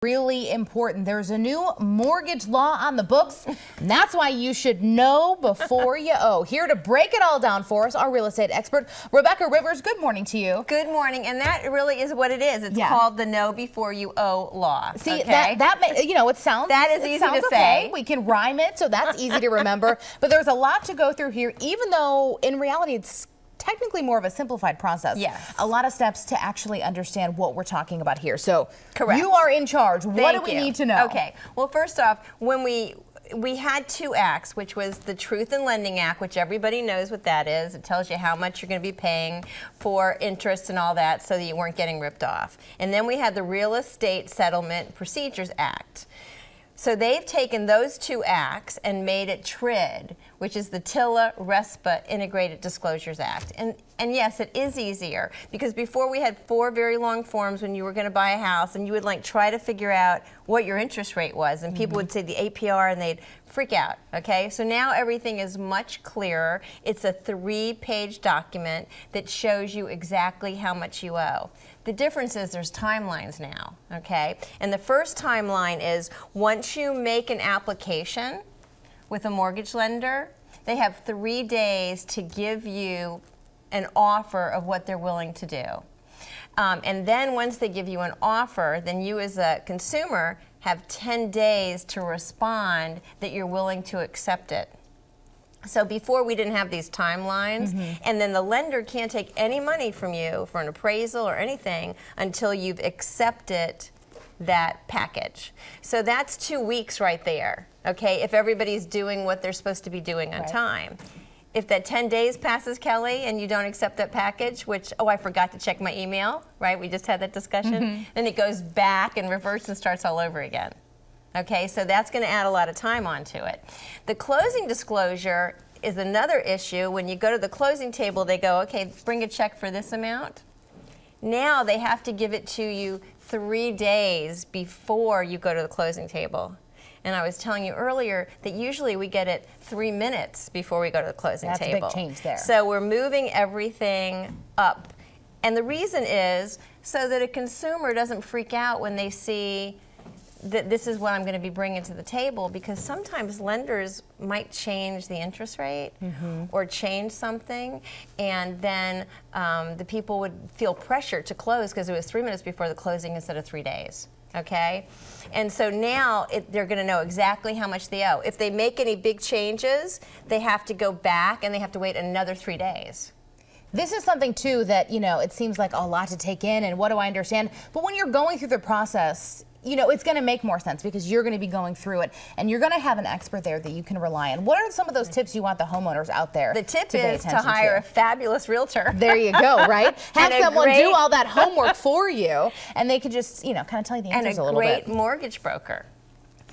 Really important. There's a new mortgage law on the books, and that's why you should know before you owe. Here to break it all down for us, our real estate expert, Rebecca Rivers. Good morning to you. Good morning, and that really is what it is. It's called the Know Before You Owe law. See, okay? it sounds easy to say. We can rhyme it, so that's easy to remember. But there's a lot to go through here, even though in reality it's technically more of a simplified process. Yes. A lot of steps to actually understand what we're talking about here. So correct. You are in charge. What do we need to know? Okay. Well, first off, when we had two acts, which was the Truth in Lending Act, which everybody knows what that is. It tells you how much you're going to be paying for interest and all that so that you weren't getting ripped off. And then we had the Real Estate Settlement Procedures Act. So they've taken those two acts and made it TRID, which is the TILA-RESPA Integrated Disclosures Act. And yes, it is easier because before we had 4 very long forms when you were going to buy a house and you would try to figure out what your interest rate was and people would say the APR and they'd freak out, okay? So now everything is much clearer. It's a 3-page document that shows you exactly how much you owe. The difference is there's timelines now, okay? And the first timeline is once you make an application with a mortgage lender, they have 3 days to give you an offer of what they're willing to do. And then once they give you an offer, then you as a consumer have 10 days to respond that you're willing to accept it. So before we didn't have these timelines, and then the lender can't take any money from you for an appraisal or anything until you've accepted that package. So that's 2 weeks right there, okay, if everybody's doing what they're supposed to be doing on time. If that 10 days passes, Kelly, and you don't accept that package, which, oh, I forgot to check my email, right? We just had that discussion. Then it goes back and reverts and starts all over again. Okay, so that's going to add a lot of time onto it. The closing disclosure is another issue. When you go to the closing table, they go, okay, bring a check for this amount. Now they have to give it to you 3 days before you go to the closing table. And I was telling you earlier that usually we get it 3 minutes before we go to the closing table. That's a big change there. So we're moving everything up. And the reason is so that a consumer doesn't freak out when they see that this is what I'm going to be bringing to the table, because sometimes lenders might change the interest rate or change something, and then the people would feel pressure to close because it was 3 minutes before the closing instead of 3 days. Okay, and so now they're going to know exactly how much they owe. If they make any big changes, they have to go back and they have to wait another 3 days. This is something too that, it seems like a lot to take in, and what do I understand? But when you're going through the process, it's going to make more sense because you're going to be going through it, and you're going to have an expert there that you can rely on. What are some of those tips you want the homeowners out there to pay attention to? The tip is to hire a fabulous realtor. There you go, right? Have someone do all that homework for you, and they can just, kind of tell you the answers a little bit. And a great mortgage broker.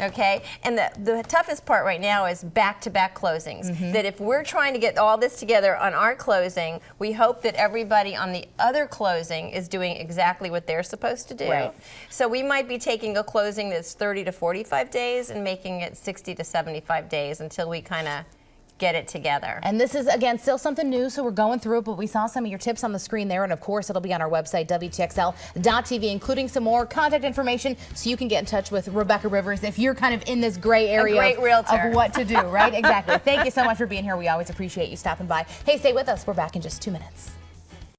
Okay, and the toughest part right now is back-to-back closings. That if we're trying to get all this together on our closing, we hope that everybody on the other closing is doing exactly what they're supposed to do. Right. So we might be taking a closing that's 30 to 45 days and making it 60 to 75 days until we kind of get it together. And this is, again, still something new, so we're going through it, but we saw some of your tips on the screen there, and of course it'll be on our website, WTXL.tv, including some more contact information so you can get in touch with Rebecca Rivers if you're kind of in this gray area of what to do, right? Exactly. Thank you so much for being here. We always appreciate you stopping by. Hey, stay with us. We're back in just 2 minutes.